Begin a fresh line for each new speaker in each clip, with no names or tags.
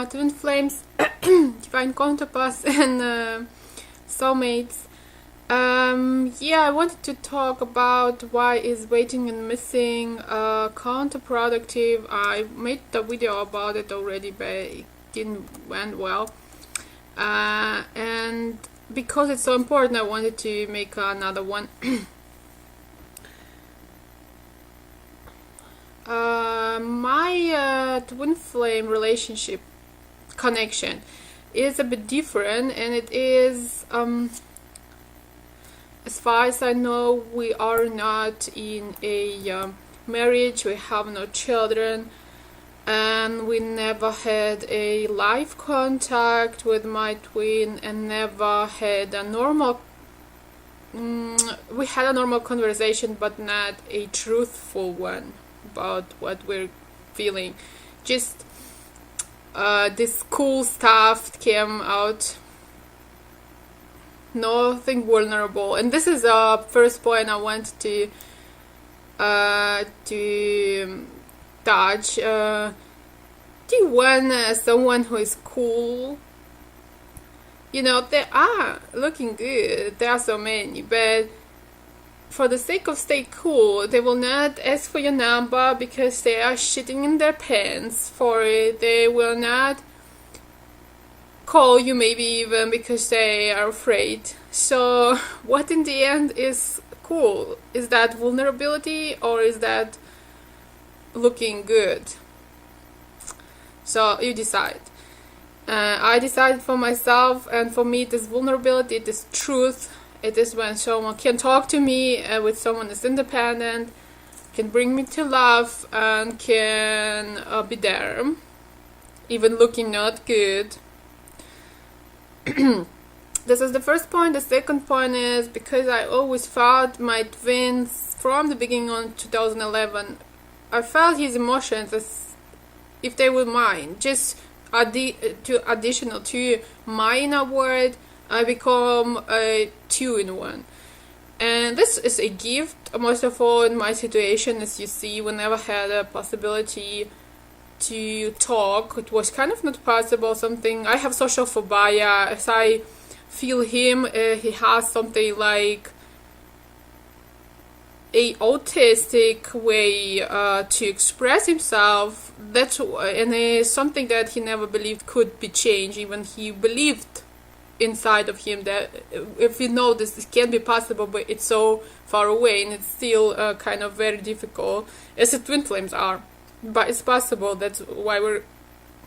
twin flames, divine counterparts, and soulmates. Yeah, I wanted to talk about why is waiting and missing counterproductive. I made the video about it already, but it didn't went well. And because it's so important, I wanted to make another one. My twin flame relationship connection is a bit different, and it is, as far as I know, we are not in a marriage, we have no children, and we never had a live contact with my twin, and never had a normal we had a normal conversation, but not a truthful one about what we're feeling. Just this cool stuff came out, nothing vulnerable. And this is the first point I want to touch. Do you want someone who is cool? You know, they are looking good, there are so many, but for the sake of stay cool, they will not ask for your number because they are shitting in their pants for it. They will not call you, maybe even because they are afraid. So what in the end is cool? Is that vulnerability, or is that looking good? So you decide. I decided for myself, and for me it is vulnerability, it is truth. It is when someone can talk to me with someone that's independent, can bring me to love, and can be there, even looking not good. This is the first point. The second point is because I always felt my twins from the beginning on 2011. I felt his emotions as if they were mine, just additional to my inner world. I become a two in one, and this is a gift. Most of all in my situation, as you see, we never had a possibility to talk. It was kind of not possible. Something, I have social phobia. As I feel him, he has something like a autistic way to express himself. That's and it's something that he never believed could be changed. Even he believed inside of him that if you know this, it can be possible, but it's so far away, and it's still kind of very difficult, as the twin flames are. But it's possible. That's why we're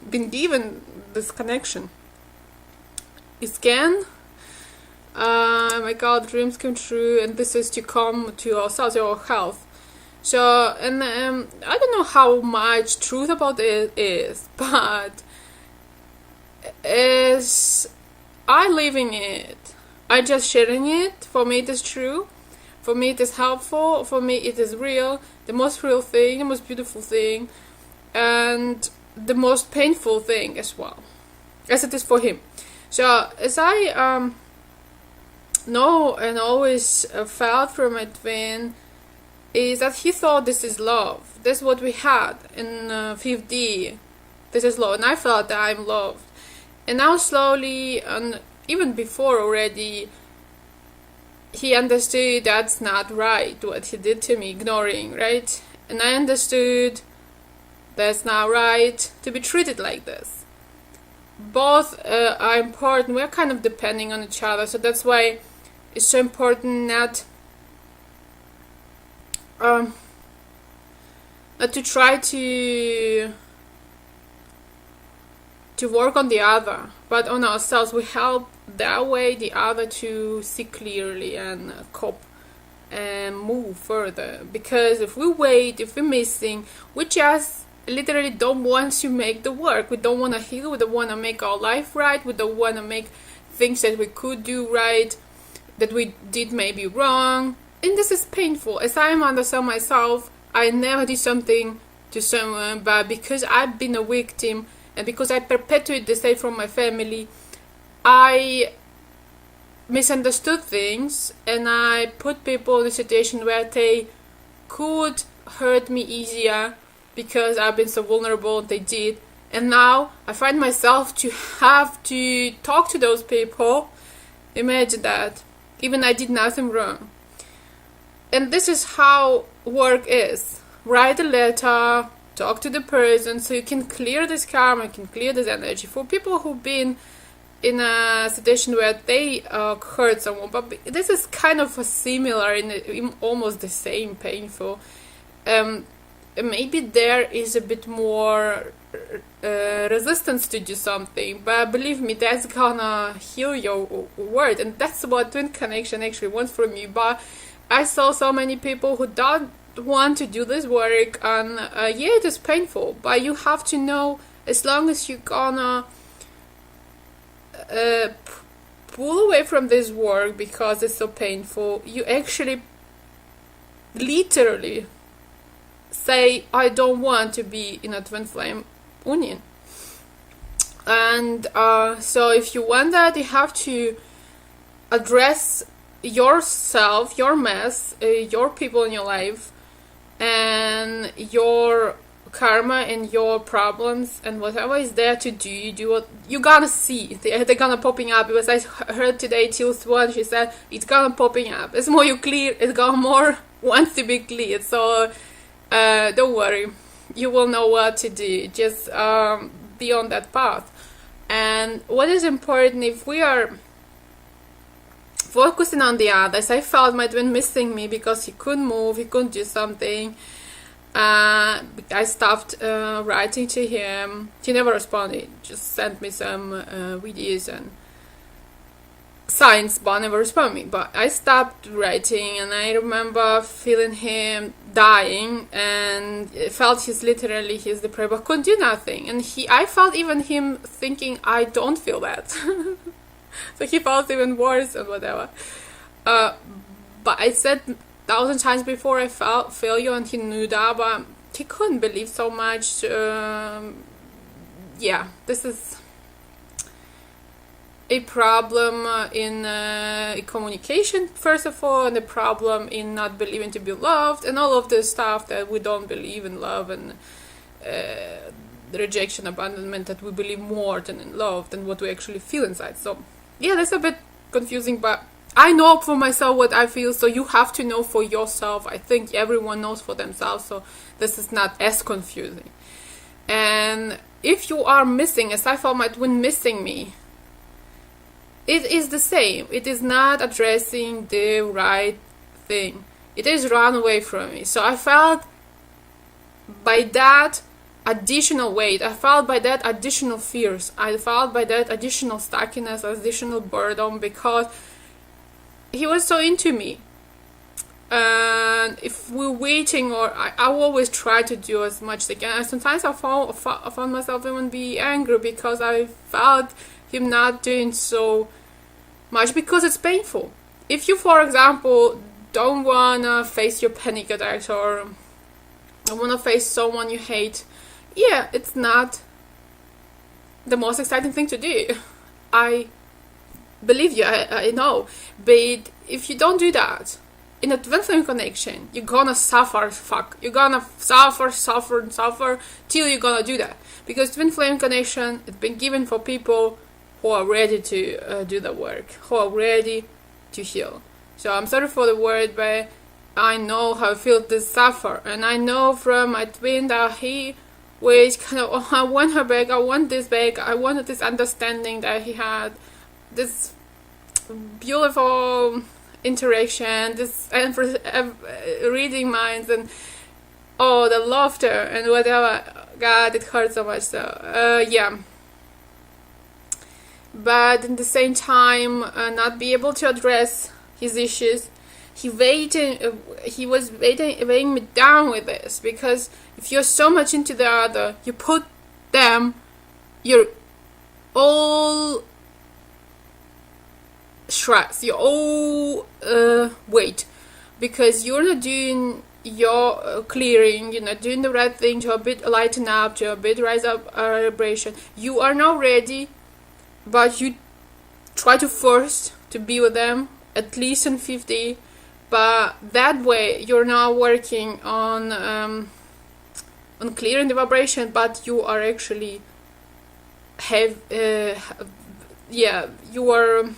been given this connection. It can. My God, dreams come true, and this is to come to ourselves, our health. So, and I don't know how much truth about it is, but as I living it, I just sharing it. For me, it is true. For me, it is helpful. For me, it is real. The most real thing, the most beautiful thing, and the most painful thing as well, as it is for him. So, as I know and always felt from my twin, is that he thought this is love. That's what we had in 5D. This is love, and I felt that I'm loved. And now slowly, and even before already, he understood that's not right, what he did to me, ignoring, right? And I understood that's not right to be treated like this. Both are important. We're kind of depending on each other, so that's why it's so important not to try to work on the other, but on ourselves. We help that way the other to see clearly and cope and move further. Because if we wait, if we're missing, we just literally don't want to make the work. We don't want to heal. We don't want to make our life right. We don't want to make things that we could do right, that we did maybe wrong. And this is painful. As I understand myself, I never did something to someone, but because I've been a victim, and because I perpetuate the same from my family, I misunderstood things, and I put people in a situation where they could hurt me easier because I've been so vulnerable. They did, And now I find myself to have to talk to those people. Imagine that. Even I did nothing wrong. And this is how work is. Write a letter, talk to the person, so you can clear this karma, you can clear this energy. For people who've been in a situation where they hurt someone, but this is kind of a similar, in almost the same painful. Maybe there is a bit more resistance to do something, but believe me, that's gonna heal your word, and that's what Twin Connection actually wants from you. But I saw so many people who don't want to do this work, and yeah, it is painful, but you have to know, as long as you're gonna pull away from this work because it's so painful, you actually literally say, I don't want to be in a twin flame union. And so if you want that, you have to address yourself, your mess, your people in your life, and your karma and your problems, and whatever is there to do, you do what you're gonna see. They're gonna popping up, because I heard today till Swan, she said it's gonna popping up. As more you clear, it's gonna more wants to be cleared. So don't worry, you will know what to do. Just be on that path. And what is important, if we are focusing on the others, I felt my twin missing me because he couldn't move, he couldn't do something. I stopped writing to him. He never responded, just sent me some videos and signs, but never responded me. But I stopped writing, and I remember feeling him dying, and it felt he's the prey, but couldn't do nothing. And I felt even him thinking, I don't feel that. So he felt even worse and whatever. But I said 1,000 times before, I felt failure, and he knew that, but he couldn't believe so much. Yeah, this is a problem in communication, first of all, and a problem in not believing to be loved, and all of this stuff that we don't believe in love, and the rejection, abandonment, that we believe more than in love than what we actually feel inside. So yeah, that's a bit confusing, but I know for myself what I feel, so you have to know for yourself. I think everyone knows for themselves, so this is not as confusing. And if you are missing, as I felt my twin missing me, it is the same. It is not addressing the right thing. It is run away from me. So I felt by that additional weight, I felt by that additional fears, I felt by that additional stackiness, additional burden, because he was so into me. And if we're waiting, or I always try to do as much as I can. And sometimes I found myself even be angry because I felt him not doing so much, because it's painful. If you, for example, don't wanna face your panic attacks, or don't wanna face someone you hate, yeah, it's not the most exciting thing to do. I believe you, I know. But if you don't do that, in a twin flame connection, you're gonna suffer, you're gonna suffer till you're gonna do that. Because twin flame connection, it's been given for people who are ready to do the work, who are ready to heal. So I'm sorry for the word, but I know how it feels to suffer. And I know from my twin that he was kind of, oh, I want her back, I want this back, I wanted this understanding that he had, this beautiful interaction, this reading minds, and the laughter and whatever. God, it hurts so much. So yeah, but at the same time, not be able to address his issues. He was weighing me down with this, because if you're so much into the other, you put them, your all stress, your all weight, because you're not doing your clearing, you're not doing the right thing to a bit lighten up, to a bit rise up vibration. You are not ready, but you try to force to be with them at least in 50. But that way, you're not working on clearing the vibration, but you are actually have yeah, you are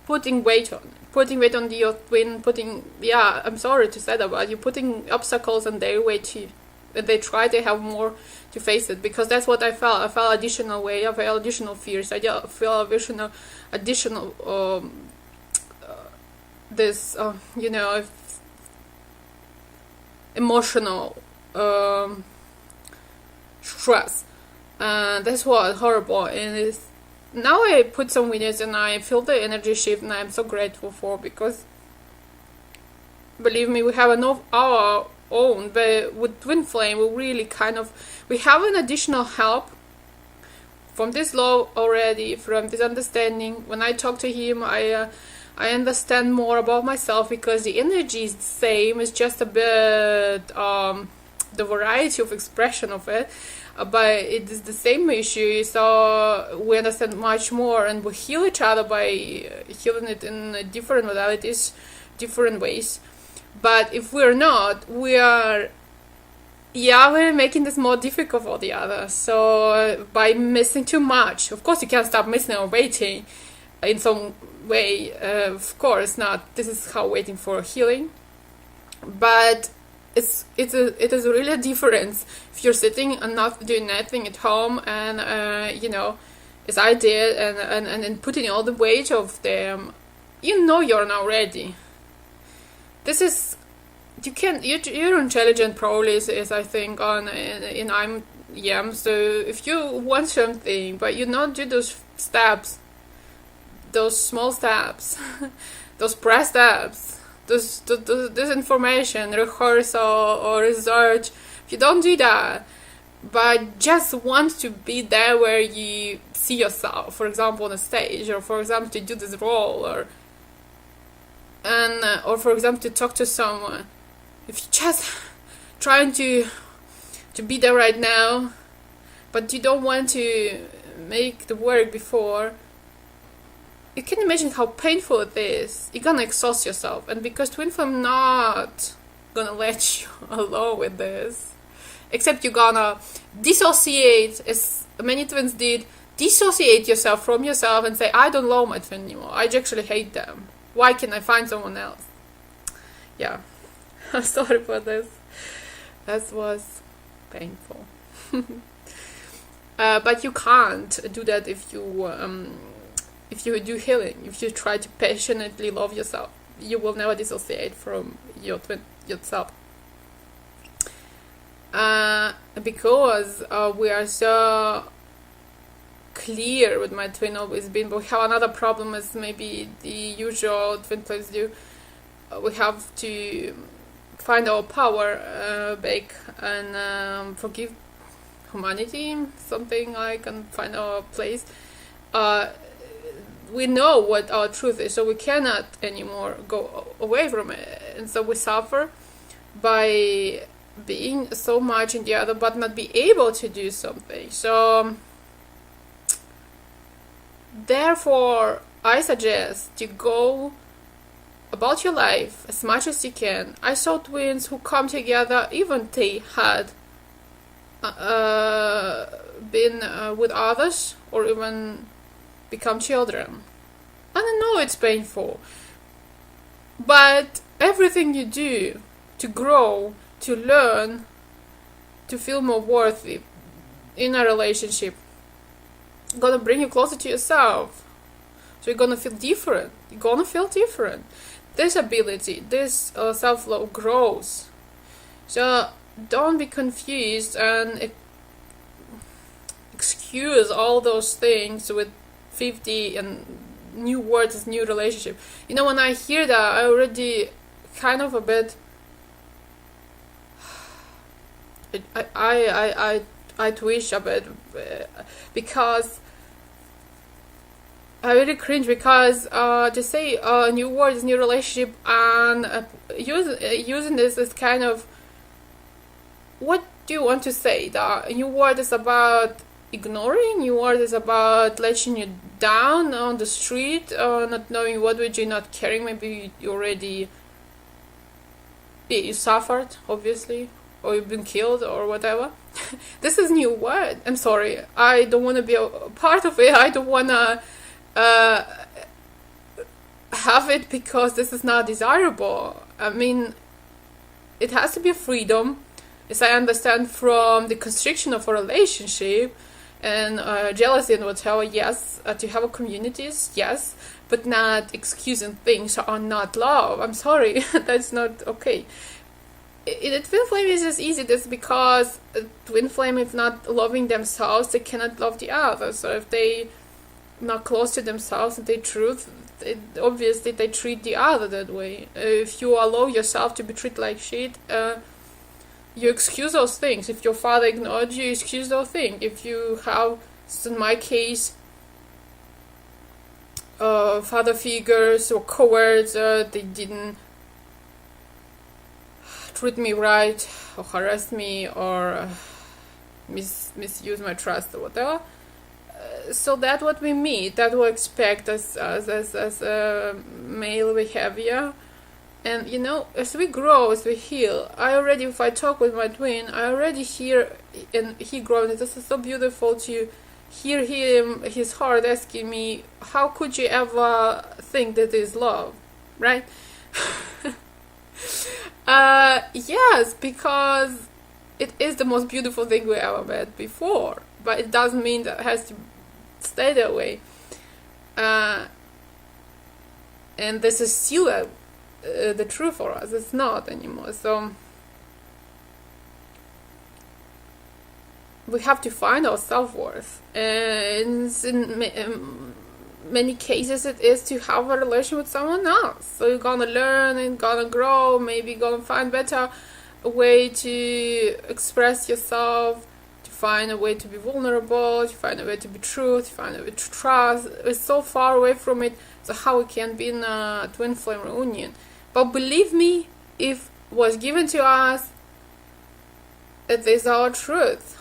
putting weight on your twin, yeah, I'm sorry to say that, but you're putting obstacles on their way too. And they try to have more to face it, because that's what I felt. I felt additional weight, I felt additional fears, I felt additional this emotional stress. That's what horrible. And it's, now I put some videos and I feel the energy shift, and I'm so grateful for, because believe me, we have enough our own, but with Twin Flame we really we have an additional help from this love already, from this understanding. When I talk to him, I understand more about myself, because the energy is the same. It's just a bit the variety of expression of it, but it is the same issue. So we understand much more, and we heal each other by healing it in different modalities, different ways. But if we're not, we're making this more difficult for the other. So by missing too much, of course you can't stop missing or waiting in some way, of course not. This is how waiting for healing. But it is really a difference if you're sitting and not doing nothing at home, and as I did, and putting all the weight of them. You're not ready. This is, you're intelligent probably, as I think in I'm so if you want something but you not do those steps, those small steps, those press steps, this information, rehearsal or research, if you don't do that, but just want to be there where you see yourself, for example on a stage, or for example to do this role, or for example to talk to someone, if you're just trying to be there right now, but you don't want to make the work before, you can imagine how painful it is. You're gonna exhaust yourself, and because Twin Flame not gonna let you alone with this, except you're gonna dissociate, as many twins did, dissociate yourself from yourself and say, I don't love my twin anymore, I actually hate them. Why can't I find someone else? Yeah, I'm sorry for this. That was painful. But you can't do that if you do healing. If you try to passionately love yourself, you will never dissociate from your twin yourself. Because we are so clear with my twin always been, but we have another problem, as maybe the usual twin flames do. We have to find our power back and forgive humanity, something like, and find our place. We know what our truth is, so we cannot anymore go away from it, and so we suffer by being so much in the other but not be able to do something. So therefore I suggest you go about your life as much as you can. I saw twins who come together even they had been with others, or even become children. I know it's painful, but everything you do to grow, to learn, to feel more worthy in a relationship, gonna bring you closer to yourself. So you're gonna feel different. This ability, this self-love grows. So don't be confused and excuse all those things with 50 and new words, new relationship. When I hear that, I already kind of a bit I twitch a bit, because I really cringe, because to say new words, new relationship, and using this as kind of, what do you want to say? The new word is about ignoring, new word is about letting you down on the street, not knowing what would you, not caring, maybe you already You suffered, obviously, or you've been killed or whatever. This is new word. I'm sorry. I don't want to be a part of it. I don't want to have it because this is not desirable. I mean, it has to be a freedom, as I understand, from the constriction of a relationship and jealousy and whatever. Yes, to have a communities, yes, but not excusing things are not love. I'm sorry, that's not okay. In twin flame is just easy. That's because twin flame, if not loving themselves, they cannot love the other. So if they not close to themselves and their truth, obviously they treat the other that way. If you allow yourself to be treated like shit, you excuse those things. If your father ignored you, excuse those things. If you have, in my case, father figures or cowards, they didn't treat me right, or harass me, or misuse my trust, or whatever. So that's what we meet. That we expect as male behavior. And you know, as we grow, as we heal, if I talk with my twin, I already hear, and he grows. This is so beautiful to hear him, his heart asking me, how could you ever think that is love, right? Yes, because it is the most beautiful thing we ever met before, but it doesn't mean that it has to stay that way. And this is still the truth for us. It's not anymore. So we have to find our self-worth, and in many cases it is to have a relation with someone else. So you're gonna learn and gonna grow, maybe gonna find better way to express yourself, to find a way to be vulnerable, to find a way to be true, to find a way to trust. We're so far away from it, so how we can be in a twin flame reunion? But believe me, if it was given to us, it is our truth.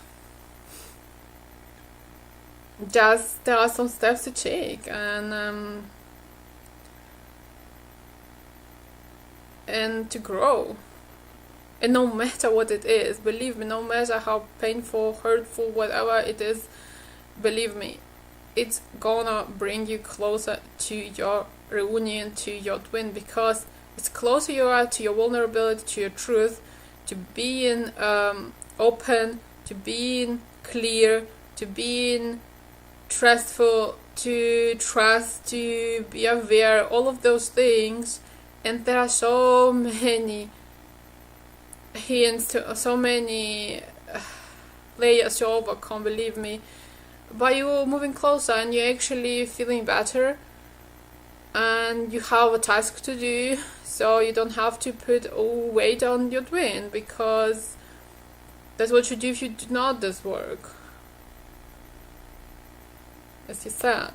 Just there are some steps to take, and to grow. And no matter what it is, believe me, no matter how painful, hurtful, whatever it is, believe me, it's gonna bring you closer to your reunion, to your twin, because it's closer you are to your vulnerability, to your truth, to being open, to being clear, to being trustful, to trust, to be aware, all of those things. And there are so many hints, so many layers to overcome, believe me. By you moving closer and you're actually feeling better, and you have a task to do, so you don't have to put all weight on your twin, because that's what you do if you do not this work, as you said.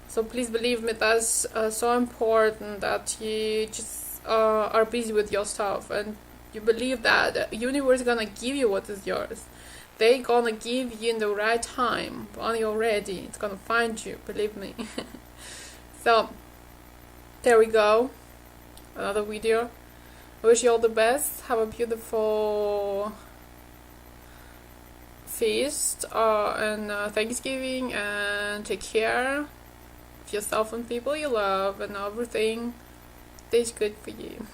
So please believe me, that's so important, that you just are busy with yourself, and you believe that the universe is gonna give you what is yours. They're gonna give you in the right time, when you're ready. It's gonna find you, believe me. So there we go, another video. I wish you all the best. Have a beautiful feast and Thanksgiving, and take care of yourself and people you love, and everything tastes good for you.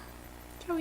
Ciao.